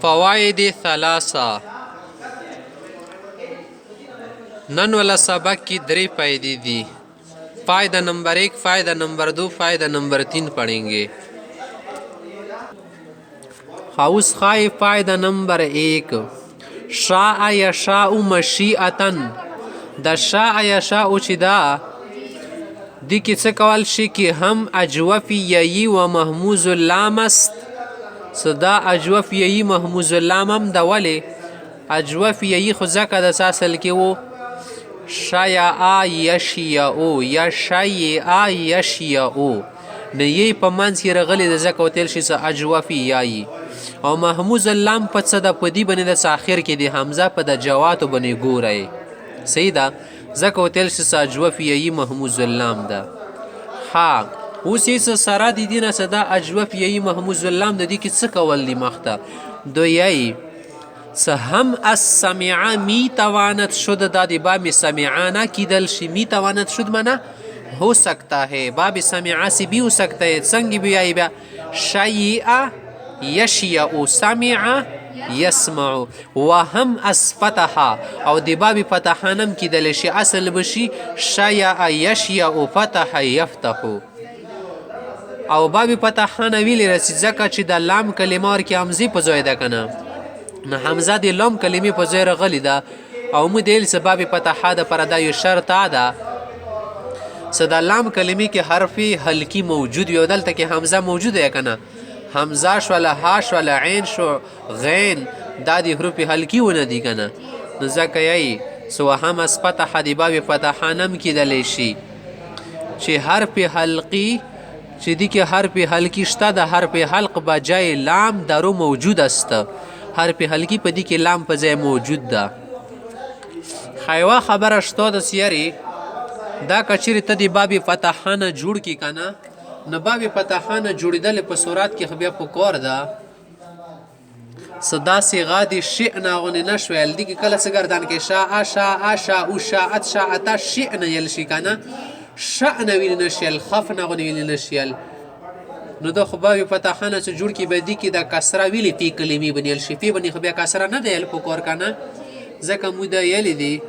فواید ثلاثه. नन वाला सबक की 3 फायदे दी. फायदा नंबर 1, फायदा नंबर 2, फायदा नंबर 3 पढ़ेंगे. हाउस खाए फायदा नंबर 1. शाअ यशाउ मशीअतन. द शाअ यशाउ چې دا دی کې څه کول شي کې هم اجوف یی و محموز اللام است. صدا اجوف یی محموز اللام هم د ولې اجوف یی خو ځکه د اصل کې وو شیعا یشیعو یا شیعا یشیعو نه یی په منځ کې رغلی د ځکه وتل شي څه اجوفي یایي او محموز اللام په څه د پدی باندې د ساخر کې د حمزه په د جواتو باندې ګورئ صحیح ده ځکه وتل شي څه اجوفي یایي محموز اللام ده. ها اوس یې څه سره د دې نه څه ده اجوفي یایي محموز اللام د دې کې څه کول دی مخته دو یایي هم السمع می تواند شد دادی باب سمعانا کیدل شی می تواند شد منا हो सकता है बाब समिआ से भी हो सकता है संग भी आई बा शयआ यशिया समिआ يسمع وهم اسفتح او دی باب فتحانم کیدل شی اصل بشی شیع یشیع فتح یفتح او باب فتحانه ویل رسید ځکه چې د لام کلمه ور کې همزه په ځای ده کنه نه حمزه د لام کلمې په ځای راغلی ده او مدل سبب فتحه ده پر د یو شرط ده صدا لام کلمې کې حرف حلقي موجود وي دلته کې حمزه موجوده کنه حمزه شو ولا ها شو ولا عین شو غین دا د حروف حلقي ونه دي کنه نو ځکه یی سو هم فتح د باب فتحانم کېدلی شي چې حرف حلقي چې دی که حرف حلقی شته د حرف حلق بجای لام درو موجود است حرف حلقی په دی که لام په ځای موجود ده. خیوه خبره شته د سیری دا کچری ته دی باب فتحانه جوړ کی کنه نه باب فتحانه جوړیدل په صورت کې خو بیا په کار ده صدا صیغه د شئنا غونې نشویل دی که کله څه ګردان کې شا شا شا او شا ات شا اتا شئنا یل شي کنه شأن ویل نشیل خف نغونی ویل نشیل نو دا خو باب فتحانه چې جوړ کی بدی کې د کسره ویلی فی کلمې بنیل شي فی بنی خو بیا کسره نه دی په کور کنه ځکه مو دا یلی دی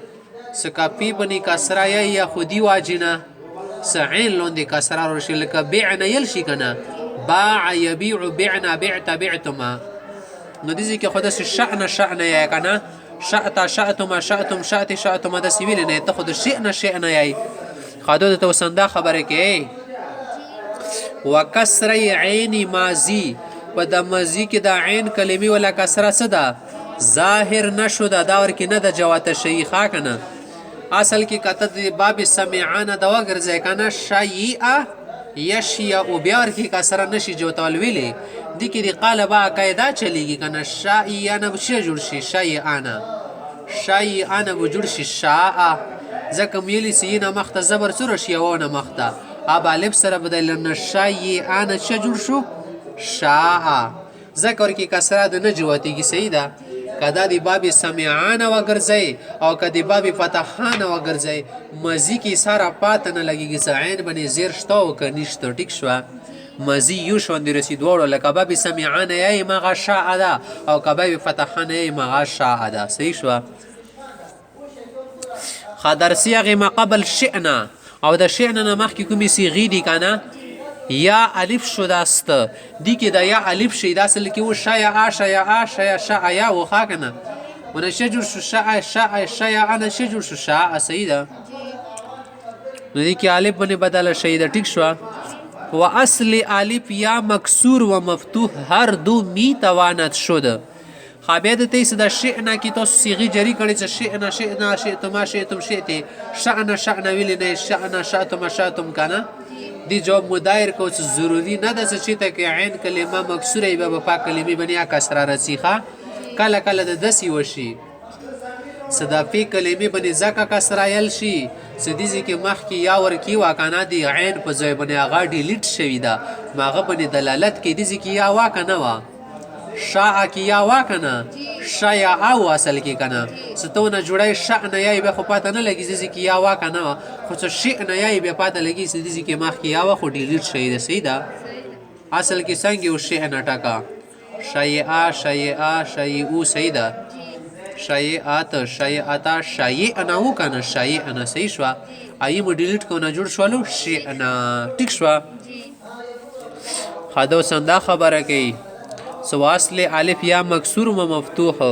سکا فی بنی کسره یا خودی واجنه سعین لوندې کسره ورشي لکه بیعنا یل شي کنه باع یبیع بعنا بعت بعتما نو دې کې خود شأن شأن یا کنه شأت شأتما شأتم شأت شأتما د سیویل نه ته خود شئنا شئنا یای خادو د توسنده خبره کې وکسر عین ماضی په د ماضی کې د عین کلمې ولا کسره څه ده ظاهر نشو دا دور کې نه د جوات شیخا کنه اصل کې کته د باب سمعانه د وګرځي کنه شیعه یشیع او بیار کې کسره نشي جوتول ویلې د کې د قالبه قاعده چلیږي کنه شیعانه بشه جوړ شي شیعانه وجوړ شي شاء ځکه ویلی سینه مخته زبر سره شي او نه مخته اب الف سره بدل نه شیعانه څه جوړ شو شاء ذکر کې کسره د نه جواتیږي صحیح ده کدا دی باب سمعانه وګرځي او کدی باب فتحانه وګرځي مزي کې ساره پات نه لګيږي عین باندې زیر شته او کنيشته ټیک شو مزي یو شوند رسید وړو لکه باب سمعانه یې ما شاء ده او کباب فتحانه یې ما شاء ده صحیح شو خدر صيغه ما قبل شئنا او د شئنا نه مخکې کومې صيغې دي کنه یا الف شو داست دی کې د یا الف شي د اصل کې و شیا شیا شیا شیا وخا کنه ونه شجر شو شیا شیا انا شجر شو شا سیده نو دی کې الف باندې بدل شي د ټیک شو و اصل الف یا مکسور و مفتوح هر دو می توانت شد خابید تیس د شئنا کی تو صيغه جری کړي چې شئنا شئنا شئتما شئتم شئتي شأن شأن ویل نه شأن شأتم شأتم کنه دی جواب مدایر کو چې ضروری نه ده چې ته کې عین کلمه مکسوره به په کلمې باندې کسره رسیخه کله کله د دسی وشي صدافی کلمې باندې زکه کسره یل شي سدیزي کې مخ کې یا ور کې واکنه دی عین په ځای باندې هغه ډیلیټ شوی ده ماغه باندې دلالت کې دیزي کې یا واکنه وا شاء کی یا واکنه شیا او اصل کې کنه ستونه جوړای شأن یای به خو پاته نه لګی چې کی یا واکنه خو څه شئن یای به پاته لګی چې کې مخ کې یا خو ډیلیټ شي ده سیدا اصل کې څنګه او شیء نه ټکا شیئا شیئا شیئو صحیح ده شیئات شیئاتا شیئ نه وکنه شیئ نه صحیح شو آی مو ډیلیټ کو نه جوړ شولو شیئ نه ټیک شو خدو سندا خبره کوي سو اصل الف یا مکسور و مفتوح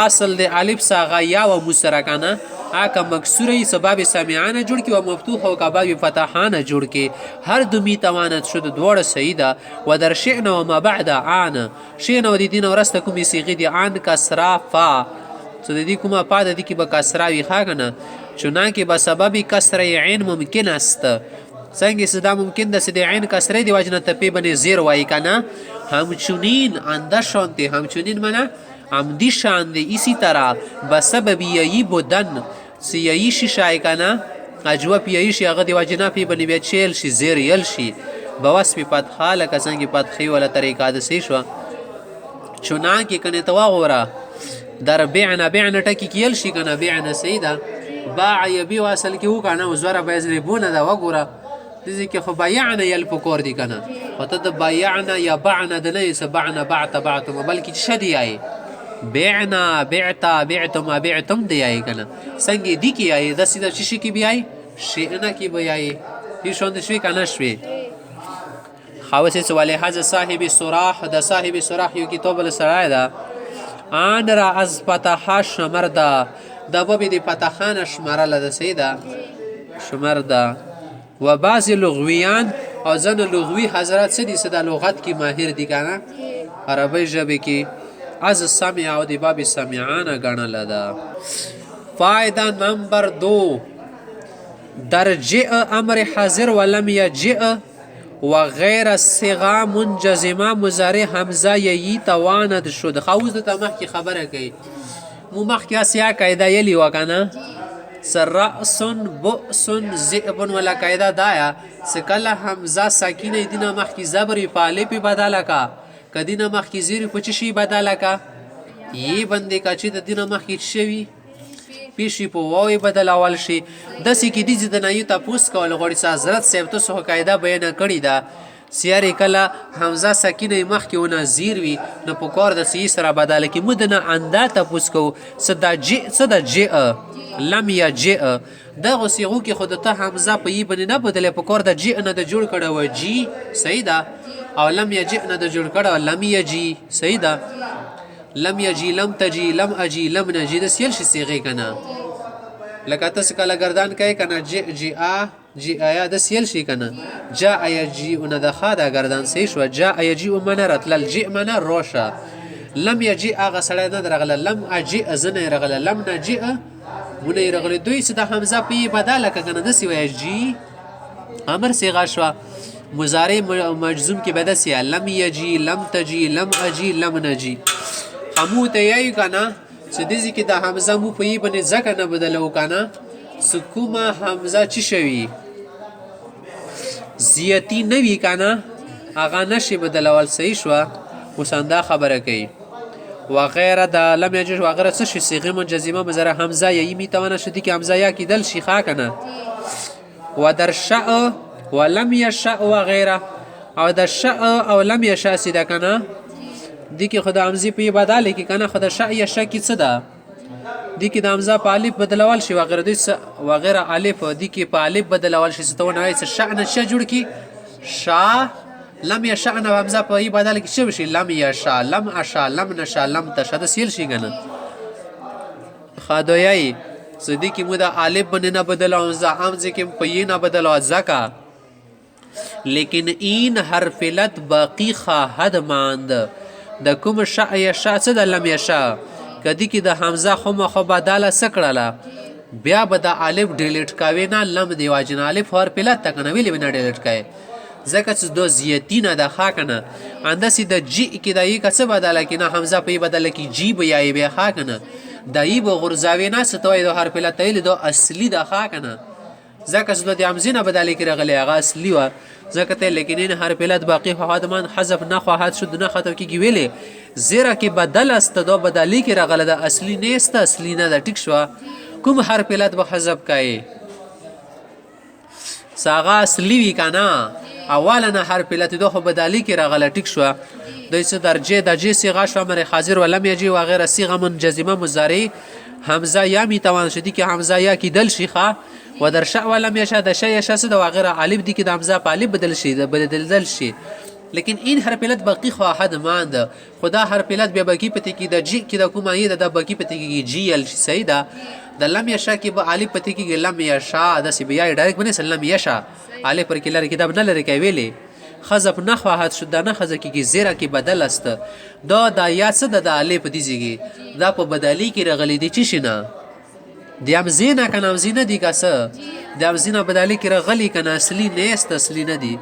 اصل د الف ساغه یا و مسرکانه اکا مکسوری سبب سامعانه جوړ کی و مفتوح او کباب فتحانه جوړ کی هر دومی توانت شد دوړه سیده و در شئنا و ما بعد عان شئنا و دی دین ورسته کومې صيغه دي عن کسرا فا سو د دې کومه پا د دې کې به کسرا وي ښاګنه چنانکه به سبب کسر عین ممکن است څنګه صدا ممکن ده چې د عین کسره دی واجنه تپی بنې زیر وای کنه همچنین اندشانته همچنین منه عمدی شان دی اسی طرح بسبب یی بودن سیایی شی شای کنه اجوا پیایی شی هغه دی واجنه پی بنې بیا چیل شي زیر یل شي بواس پی فتحه لکه څنګه فتحې ولا طریقه د سی شو چنانکه کنه توا غورا در بعنا بعنا ټکی کیل شي کنه بعنا سیدا باع یبی واصل کی وکنه وزوره بیزربونه دا وګوره دې کې خو بیعنا یل پکور دی کنه وته د بیعنا یا بعنا د نه سبعنا بعت بعتم بلکې شدی آی بعنا بعتا بعتم بعتم دی آی کنه څنګه دی کی آی د سیده شي کی بی آی شئنا کی بی آی هیڅ شوند شوی کنه شوی خاوسه سواله حز صاحب صراح د صاحب صراح یو کتاب السرای دا ان را از فتح شمردا د بوبې د فتحانه شمرله د سیده شمردا و بعض لغویان او زن لغوی حضرات څه دي چې د لغت کې ماهر دي کنه عربی ژبې کې از سمع او د باب سمعانه ګڼله ده فائده نمبر 2 در جئ امر حاضر ولم یجئ و غیر صيغه منجزمه مضارع حمزه یی تواند شد خوز د تمخ کی خبره کوي مو مخ کی اسیا قاعده یلی وکنه سرأس بؤس ذئب ولا قاعده دایا سکله حمزه ساکینه دینه مخ کی زبر فعل په بدل کا کدینه مخ کی زیر په چشي بدل کا یی بندې کا چې د دینه مخ کی شوی پیشي په وای بدل اول شي د سکی دي د نه یو تاسو کول غوړي حضرت صاحب ته سو قاعده بیان کړی دا سیاری کله حمزه سکینه مخ کې ونه زیر وی نو په کار د سی سره بدل کی مدنه انده تاسو کو صدا جئ لم یجئ دغه صيغو کې خود ته حمزه په ی باندې نه بدله په کار د جئ نه د جوړ کړه و جی صحیح ده او لم یجئ نه د جوړ کړه لم یجی صحیح ده لم یجی لم تجی لم اجی لم نجی د سیل شي صيغه کنه لکه تاسو کله گردان کوي کنه جی آیا د سیل شي کنه جاء یجی ان د خاده گردان سی شو جاء یجی من رتل جئ من روشه لم یجی اغه سړی نه درغله لم اجی ازنه رغله لم نجئ مونږ رغله دوی څه د حمزه په بدل کنه د سی وی جی امر صيغه شو مضارع مجزوم کې بد سی لم یجی لم تجی لم اجی لم نجی همو ته یی کنه چې د ذکر د حمزه مو په ی باندې ځکه نه بدلو کنه سکوما حمزه چی شوی زیاتی نوی کنه اغا نشی بدلول صحیح شو وسنده خبره کوي وغیره د لم یجوز وغیره څه شي صيغه منجزمه مضارع حمزه ی می توانه شدی که حمزه یا کیدل شي ښا کنه و در شاء ولم یشاء وغیره او در شاء او لم یشاء سیده کنه دی که خدا حمزه په بدل کی کنه خدا شاء یشاء کی څه ده دی که د حمزه په الف بدلول شي وغیره دی وغیره الف دی که په الف بدلول شي ستو نه څه شاء نشه جوړ کی شاء لم یشاء نه حمزه په ی بدل کی شي لم یشاء لم اشاء لم نشاء لم تشد سیل شي کنه خدایي صدیقی مو د الف باندې نه بدلو حمزه کې په ی نه بدلو ځکه لیکن این حرف لت باقی خواهد ماند د کوم شاء یشاء څه د لم یشاء کدی کې د حمزه خو بداله سکړه بیا به د الف ډیلیټ کاوي نه لم دی واجن الف هر پلت تکنه ویلی بنا ډیلیټ کای ځکه چې دو زیاتینه د خا کنه اندسې د جی کې د ی کڅ بداله کې نه حمزه په بداله کې جی به یای به خا کنه دای به غرزاوی نه ستوي د هر پلت ویل دو اصلي د خا کنه ځکه چې د حمزه نه بداله کې رغلی هغه اصلي و ځکه ته لیکن این هر پلت باقی خواهدمان حذف نه خواهد شد نه خطر کې ویلې زیرا کې بدل است دو بدلی کې رغله د اصلي نیست اصلي نه د ټیک شو کوم هر پلت به حذف کای ساغه اصلي وی کنه اواله نه حرف علت دو خو بدالی کې راغله ټیک شو دوی څه درجه د جې صيغه شو امر حاضر ولم یجي و غیر صيغه منجزمه مضارع حمزه یا می توان شدی کې حمزه یا کې دل شيخه و در شاء ولم یشاء د شاء یشاء د وغیره الف دی کې د حمزه په الف بدل شي بدل شي لیکن این حرف علت باقی خو حد ماند خدا حرف علت بیا باقی پته کې د جی کې د کومه یې د باقی پته کې جی ال صحیح ده د لم یشاء کې به الف پته کې لم یشاء د سی بیا ډایرکټ بنه سلم یشاء الف پر کې لري کتاب نه لري کوي ویلي خذف نحو حد شد نه خذ کې زیرا کې بدل است دا یا څه د الف دیږي دا په بدلی کې رغلی دي چې شنه د امزینه کنه امزینه دی کاسه د امزینه بدلی کې رغلی کنه اصلي نه است اصلي نه دی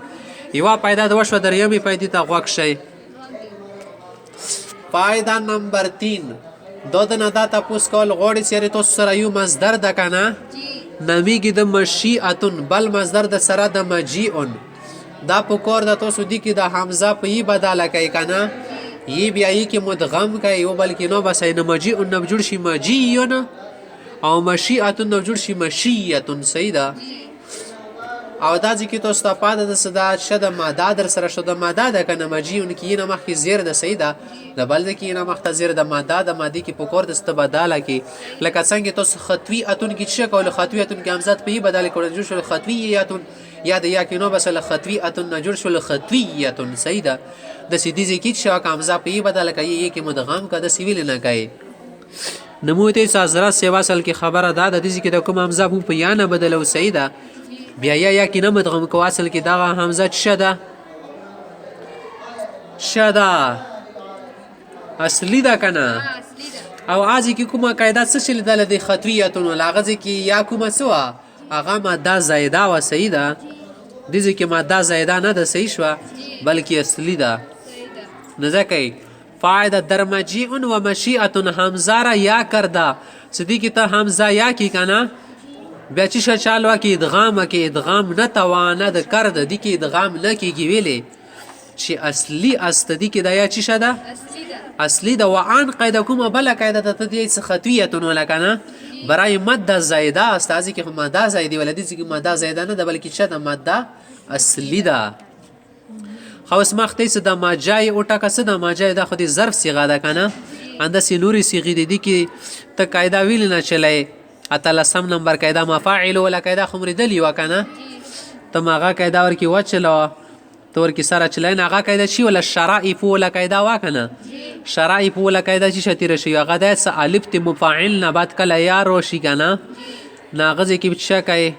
یوا پیدا د وشو دریمې پیدا ته غوښ شي فائدہ نمبر 3 دودنه دا تاسو کول غوړي سره تو سره یو مصدر د کنه نمیږي د مشیئتن بل مصدر د سره د مجیئن دا په کور د تاسو دی کې د حمزه په ی بداله کوي کنه ی بیا ی کې مدغم کوي او بلکې نو بس نه مجیئن نو جوړ شي مجیئن او مشیئتن نو جوړ شي مشیئتن صحیح ده او دا ځکه تاسو ته پاده د صدا شد ماده در سره شد ماده د کنه مجیئن کې نه مخ کې زیر د صحیح ده د بل د کې نه مخ ته زیر د ماده د مادي کې په کور د استبداله کې لکه څنګه تاسو خطوی اتون کې څه کول خطوی اتون کې همزات په بدل کول جوړ شو خطوی اتون یا د یا کې نو بس خطوی اتون نه جوړ شو خطوی اتون صحیح ده د سیدی ځکه چې همزه په بدل کوي کې مدغم کا د سیویل نه کوي نموته سازرا سیوا سل کې خبره ده د دې کې د کوم حمزه په یا نه بدلو صحیح ده بیا یا کې نه مدغم کو اصل کې دا حمزه شده اصلي ده کنه او ازي کې کومه قاعده څه شل د لدی خطویتون لاغه کې یا کومه سوا هغه ماده زائده و صحیح ده د دې کې ماده زائده نه ده صحیح شو بلکې اصلي ده نه ځکه فائدہ در مجیئن و مشیئتن حمزه را یا کرده صدیقی تا حمزه یا کی کنه بیا چی چالوا کی ادغام نه توانه د کرده دی کی ادغام نه کیږي ویلې چې اصلي استدی کی دا یا چی شده اصلي د وعن قاعده کومه بل قاعده ته دی خطویتن ولکنه برای ماده زائده استازی کی ماده زائده ولدی کی ماده زائده نه د بلکې شته ماده اصلي ده خو اسما خته د ماجای او ټکه د ماجای د خو د ظرف صيغه ده کنه اند سینوري صيغه دي کی ته قاعده ویل نه چلای اتلسم نمبر قاعده مفاعل ولا قاعده خمر دلی وکنه ته ماغه قاعده ورکی وچلو تور کی سره چلای هغه قاعده شی ولا شرائف ولا قاعده وکنه شرائف ولا قاعده چې شتیر شي هغه د الف ت مفاعل نه بعد کله یا روشي کنه ناغه کی بچا کوي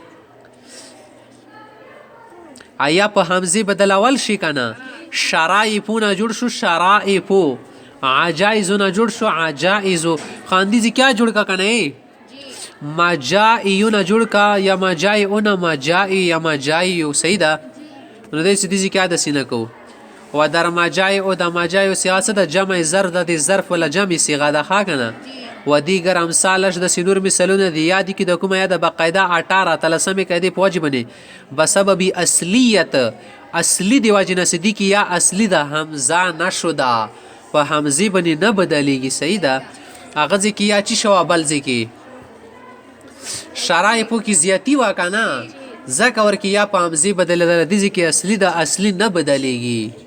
آیا په حمزه بدلول شي کنه شرائفونه جوړ شو شرائفو عجائزونه جوړ شو عجائزو خاندي کیا جوړ کا کنه مجائیونه جوړ کا یا مجائیونه مجائی یا مجائی سیدا نو دې سدي کیا د سینه کو و در مجائی او د مجائی سیاست د جمع زر د ظرف ولا جمع صيغه ده ښه کنه و دیگر امثالش د سینور مثالونه دی یادی کی د کومه یاد بقاعده 18 تلسمه کدی پوج بنی بسبب اصلیت اصلی دی واجنه صدیق یا اصلی ده حمزه نشدا و حمزه بنی نه بدلیږي صحیح ده اغه ځکه یا چی شو بل ځکه شرایفو کی زیاتی وکنه زکه ور کی یا په حمزه بدل د ځکه اصلی ده اصلی نه بدلیږي